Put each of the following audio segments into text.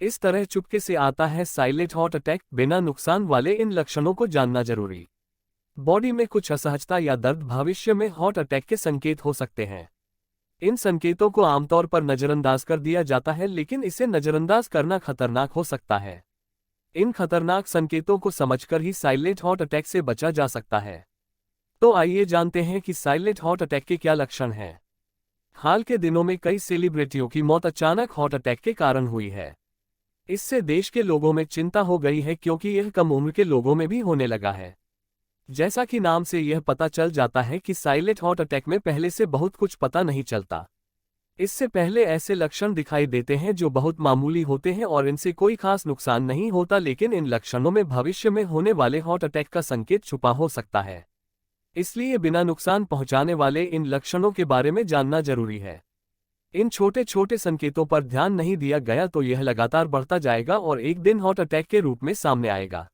इस तरह चुपके से आता है साइलेंट हार्ट अटैक। बिना नुकसान वाले इन लक्षणों को जानना जरूरी। बॉडी में कुछ असहजता या दर्द भविष्य में हार्ट अटैक के संकेत हो सकते हैं। इन संकेतों को आमतौर पर नजरअंदाज कर दिया जाता है, लेकिन इसे नजरअंदाज करना खतरनाक हो सकता है। इन खतरनाक संकेतों को समझकर ही साइलेंट हार्ट अटैक से बचा जा सकता है। तो आइए जानते हैं कि साइलेंट हार्ट अटैक के क्या लक्षण हैं। हाल के दिनों में कई सेलिब्रिटियों की मौत अचानक हार्ट अटैक के कारण हुई है। इससे देश के लोगों में चिंता हो गई है, क्योंकि यह कम उम्र के लोगों में भी होने लगा है। जैसा कि नाम से यह पता चल जाता है कि साइलेंट हार्ट अटैक में पहले से बहुत कुछ पता नहीं चलता। इससे पहले ऐसे लक्षण दिखाई देते हैं जो बहुत मामूली होते हैं और इनसे कोई खास नुकसान नहीं होता, लेकिन इन लक्षणों में भविष्य में होने वाले हार्ट अटैक का संकेत छुपा हो सकता है। इसलिए बिना नुकसान पहुंचाने वाले इन लक्षणों के बारे में जानना जरूरी है। इन छोटे छोटे संकेतों पर ध्यान नहीं दिया गया तो यह लगातार बढ़ता जाएगा और एक दिन हार्ट अटैक के रूप में सामने आएगा।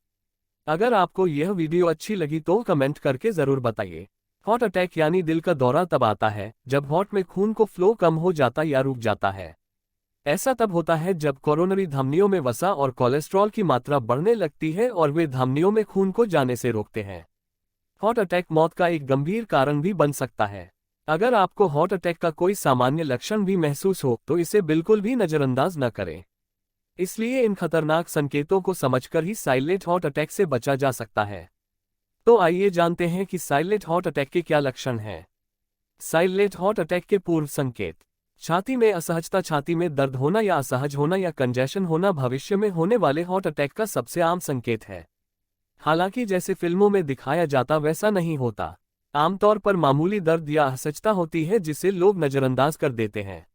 अगर आपको यह वीडियो अच्छी लगी तो कमेंट करके जरूर बताइए। हार्ट अटैक यानी दिल का दौरा तब आता है जब हार्ट में खून को फ्लो कम हो जाता या रुक जाता है। ऐसा तब होता है जब कोरोनरी धमनियों में वसा और कोलेस्ट्रॉल की मात्रा बढ़ने लगती है और वे धमनियों में खून को जाने से रोकते हैं। हार्ट अटैक मौत का एक गंभीर कारण भी बन सकता है। अगर आपको हार्ट अटैक का कोई सामान्य लक्षण भी महसूस हो तो इसे बिल्कुल भी नजरअंदाज न करें। इसलिए इन खतरनाक संकेतों को समझकर ही साइलेंट हार्ट अटैक से बचा जा सकता है। तो आइए जानते हैं कि साइलेंट हार्ट अटैक के क्या लक्षण हैं। साइलेंट हार्ट अटैक के पूर्व संकेत। छाती में असहजता, छाती में दर्द होना या असहज होना या कंजेशन होना भविष्य में होने वाले हार्ट अटैक का सबसे आम संकेत है। हालांकि जैसे फिल्मों में दिखाया जाता वैसा नहीं होता। आमतौर पर मामूली दर्द या असहजता होती है जिसे लोग नजरअंदाज कर देते हैं।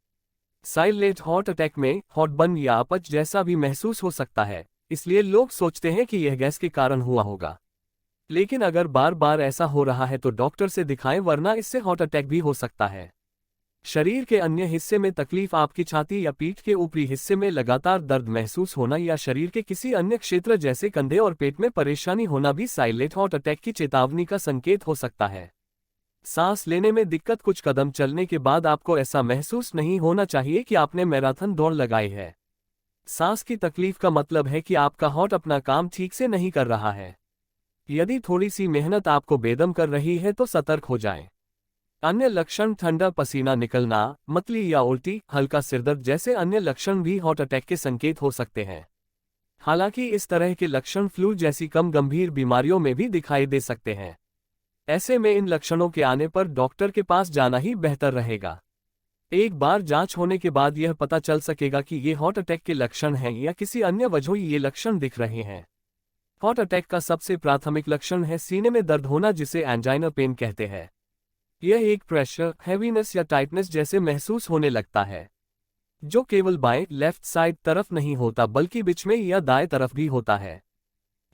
साइलेंट हार्ट अटैक में हार्टबर्न या अपच जैसा भी महसूस हो सकता है, इसलिए लोग सोचते हैं कि यह गैस के कारण हुआ होगा। लेकिन अगर बार बार ऐसा हो रहा है तो डॉक्टर से दिखाएं, वरना इससे हार्ट अटैक भी हो सकता है। शरीर के अन्य हिस्से में तकलीफ, आपकी छाती या पीठ के ऊपरी हिस्से में लगातार दर्द महसूस होना या शरीर के किसी अन्य क्षेत्र जैसे कंधे और पेट में परेशानी होना भी साइलेंट हार्ट अटैक की चेतावनी का संकेत हो सकता है। सांस लेने में दिक्कत, कुछ कदम चलने के बाद आपको ऐसा महसूस नहीं होना चाहिए कि आपने मैराथन दौड़ लगाई है। सांस की तकलीफ का मतलब है कि आपका हार्ट अपना काम ठीक से नहीं कर रहा है। यदि थोड़ी सी मेहनत आपको बेदम कर रही है तो सतर्क हो जाएं। अन्य लक्षण, ठंडा पसीना निकलना, मतली या उल्टी, हल्का सिरदर्द जैसे अन्य लक्षण भी हार्ट अटैक के संकेत हो सकते हैं। हालांकि इस तरह के लक्षण फ्लू जैसी कम गंभीर बीमारियों में भी दिखाई दे सकते हैं। ऐसे में इन लक्षणों के आने पर डॉक्टर के पास जाना ही बेहतर रहेगा। एक बार जांच होने के बाद यह पता चल सकेगा कि ये हार्ट अटैक के लक्षण हैं या किसी अन्य वजह ये लक्षण दिख रहे हैं। हार्ट अटैक का सबसे प्राथमिक लक्षण है सीने में दर्द होना, जिसे एंजाइना पेन कहते हैं। यह एक प्रेशर, हैवीनेस या टाइटनेस जैसे महसूस होने लगता है, जो केवल बाएं लेफ्ट साइड तरफ नहीं होता बल्कि बीच में या दाएं तरफ भी होता है।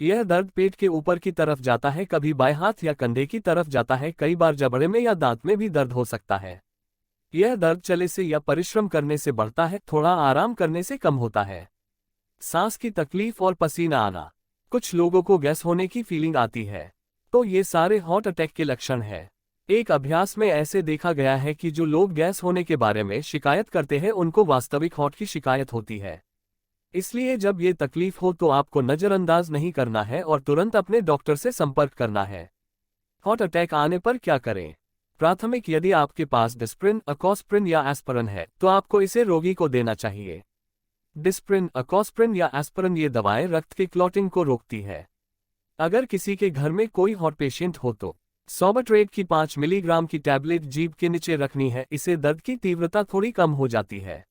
यह दर्द पेट के ऊपर की तरफ जाता है, कभी बाएं हाथ या कंधे की तरफ जाता है, कई बार जबड़े में या दांत में भी दर्द हो सकता है। यह दर्द चले से या परिश्रम करने से बढ़ता है, थोड़ा आराम करने से कम होता है। सांस की तकलीफ और पसीना आना, कुछ लोगों को गैस होने की फीलिंग आती है, तो ये सारे हार्ट अटैक के लक्षण हैं। एक अभ्यास में ऐसे देखा गया है कि जो लोग गैस होने के बारे में शिकायत करते हैं उनको वास्तविक हार्ट की शिकायत होती है। इसलिए जब ये तकलीफ हो तो आपको नजरअंदाज नहीं करना है और तुरंत अपने डॉक्टर से संपर्क करना है। हार्ट अटैक आने पर क्या करें? प्राथमिक, यदि आपके पास डिस्प्रिन, अकॉस्प्रिन या एस्पिरिन है तो आपको इसे रोगी को देना चाहिए। डिस्प्रिन, अकॉस्प्रिन या एस्पिरिन ये दवाएं रक्त की क्लॉटिंग को रोकती है। अगर किसी के घर में कोई हार्ट पेशेंट हो तो सॉर्बिट्रेट की 5 मिलीग्राम की टैबलेट जीभ के नीचे रखनी है, इससे दर्द की तीव्रता थोड़ी कम हो जाती है।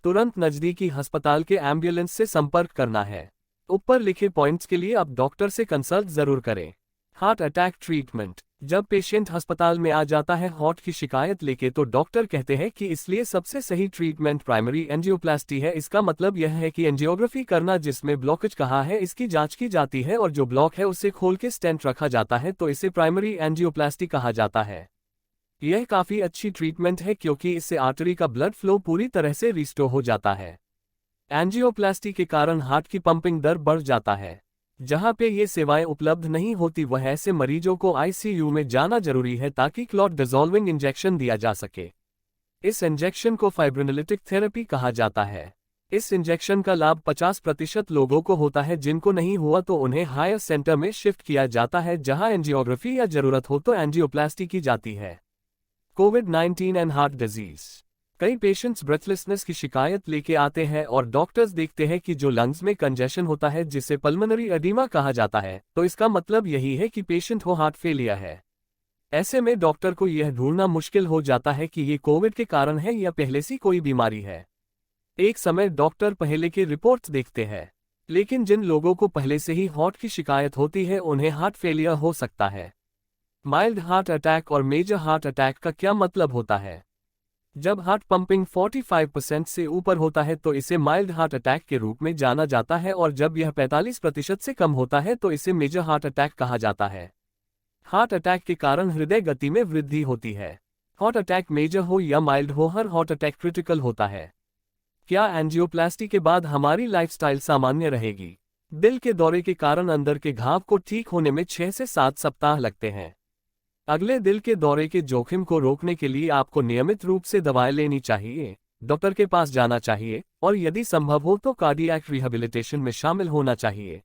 तुरंत नजदीकी अस्पताल के एम्बुलेंस से संपर्क करना है। ऊपर लिखे पॉइंट्स के लिए आप डॉक्टर से कंसल्ट जरूर करें। हार्ट अटैक ट्रीटमेंट, जब पेशेंट अस्पताल में आ जाता है हार्ट की शिकायत लेके तो डॉक्टर कहते हैं कि इसलिए सबसे सही ट्रीटमेंट प्राइमरी एंजियोप्लास्टी है। इसका मतलब यह है कि एंजियोग्राफी करना, जिसमें ब्लॉकेज कहा है, इसकी जांच की जाती है और जो ब्लॉक है उसे खोल के स्टेंट रखा जाता है, तो इसे प्राइमरी एंजियोप्लास्टी कहा जाता है। यह काफी अच्छी ट्रीटमेंट है क्योंकि इससे आर्टरी का ब्लड फ्लो पूरी तरह से रिस्टोर हो जाता है। एंजियोप्लास्टी के कारण हार्ट की पंपिंग दर बढ़ जाता है। जहां पे ये सेवाएं उपलब्ध नहीं होती वह ऐसे मरीजों को आईसीयू में जाना जरूरी है ताकि क्लॉट डिसॉल्विंग इंजेक्शन दिया जा सके। इस इंजेक्शन को फाइब्रिनोलिटिक थेरेपी कहा जाता है। इस इंजेक्शन का लाभ 50% लोगों को होता है। जिनको नहीं हुआ तो उन्हें हायर सेंटर में शिफ्ट किया जाता है, जहां एंजियोग्राफी या जरूरत हो तो एंजियोप्लास्टी की जाती है। कोविड-19 एंड हार्ट डिजीज। कई पेशेंट्स ब्रेथलेसनेस की शिकायत लेके आते हैं और डॉक्टर्स देखते हैं कि जो लंग्स में कंजेशन होता है, जिसे पल्मोनरी एडिमा कहा जाता है, तो इसका मतलब यही है कि पेशेंट को हार्ट फेलियर है। ऐसे में डॉक्टर को यह ढूंढना मुश्किल हो जाता है कि ये कोविड के कारण है या पहले से कोई बीमारी है। एक समय डॉक्टर पहले की रिपोर्ट्स देखते हैं, लेकिन जिन लोगों को पहले से ही हार्ट की शिकायत होती है उन्हें हार्ट फेलियर हो सकता है। माइल्ड हार्ट अटैक और मेजर हार्ट अटैक का क्या मतलब होता है? जब हार्ट पंपिंग 45% से ऊपर होता है तो इसे माइल्ड हार्ट अटैक के रूप में जाना जाता है, और जब यह 45% से कम होता है तो इसे मेजर हार्ट अटैक कहा जाता है। हार्ट अटैक के कारण हृदय गति में वृद्धि होती है। हार्ट अटैक मेजर हो या माइल्ड हो, हर हार्ट अटैक क्रिटिकल होता है। क्या एंजियोप्लास्टी के बाद हमारी लाइफस्टाइल सामान्य रहेगी? दिल के दौरे के कारण अंदर के घाव को ठीक होने में 6 से 7 सप्ताह लगते हैं। अगले दिल के दौरे के जोखिम को रोकने के लिए आपको नियमित रूप से दवाएं लेनी चाहिए, डॉक्टर के पास जाना चाहिए और यदि संभव हो तो कार्डियक रिहैबिलिटेशन में शामिल होना चाहिए।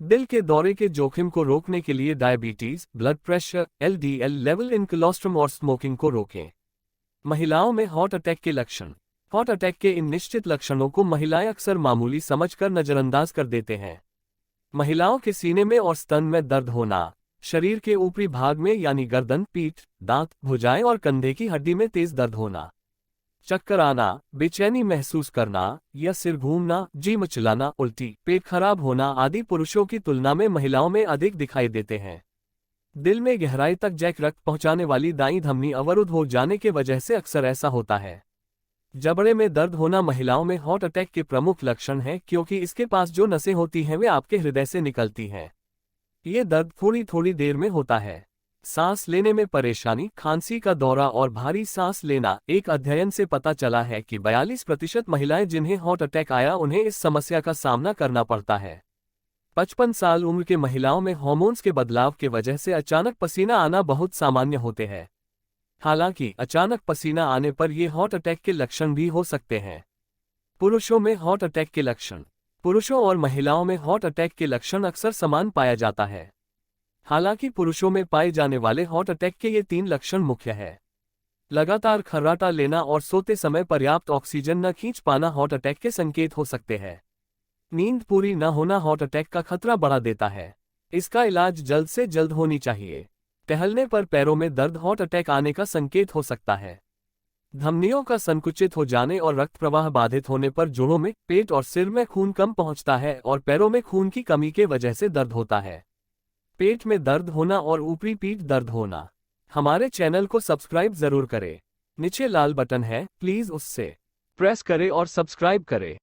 दिल के दौरे के जोखिम को रोकने के लिए diabetes, blood pressure, LDL level in cholesterol और स्मोकिंग को रोकें। महिलाओं में हार्ट अटैक के लक्षण। हार्ट अटैक के इन निश्चित लक्षणों को महिलाएं अक्सर मामूली समझकर नजरअंदाज कर देते हैं। महिलाओं के सीने में और स्तन में दर्द होना, शरीर के ऊपरी भाग में यानी गर्दन, पीठ, दांत, भुजाएं और कंधे की हड्डी में तेज दर्द होना, चक्कर आना, बेचैनी महसूस करना या सिर घूमना, जी मचलाना, उल्टी, पेट खराब होना आदि पुरुषों की तुलना में महिलाओं में अधिक दिखाई देते हैं। दिल में गहराई तक जैक रक्त पहुंचाने वाली दाईं धमनी अवरुद्ध हो जाने के वजह से अक्सर ऐसा होता है। जबड़े में दर्द होना महिलाओं में हार्ट अटैक के प्रमुख लक्षण है, क्योंकि इसके पास जो नसें होती हैं वे आपके हृदय से निकलती हैं। ये दर्द थोड़ी थोड़ी देर में होता है। सांस लेने में परेशानी, खांसी का दौरा और भारी सांस लेना। एक अध्ययन से पता चला है कि 42% महिलाएं जिन्हें हार्ट अटैक आया उन्हें इस समस्या का सामना करना पड़ता है। 55 साल उम्र के महिलाओं में हार्मोन्स के बदलाव के वजह से अचानक पसीना आना बहुत सामान्य होते हैं। हालांकि अचानक पसीना आने पर ये हार्ट अटैक के लक्षण भी हो सकते हैं। पुरुषों में हार्ट अटैक के लक्षण। पुरुषों और महिलाओं में हार्ट अटैक के लक्षण अक्सर समान पाया जाता है। हालांकि पुरुषों में पाए जाने वाले हार्ट अटैक के ये 3 लक्षण मुख्य है। लगातार खर्राटा लेना और सोते समय पर्याप्त ऑक्सीजन न खींच पाना हार्ट अटैक के संकेत हो सकते हैं। नींद पूरी न होना हार्ट अटैक का खतरा बढ़ा देता है। इसका इलाज जल्द से जल्द होनी चाहिए। टहलने पर पैरों में दर्द हार्ट अटैक आने का संकेत हो सकता है। धमनियों का संकुचित हो जाने और रक्त प्रवाह बाधित होने पर जोड़ों में, पेट और सिर में खून कम पहुंचता है और पैरों में खून की कमी के वजह से दर्द होता है। पेट में दर्द होना और ऊपरी पीठ दर्द होना। हमारे चैनल को सब्सक्राइब जरूर करें। नीचे लाल बटन है, प्लीज उससे प्रेस करें और सब्सक्राइब करें।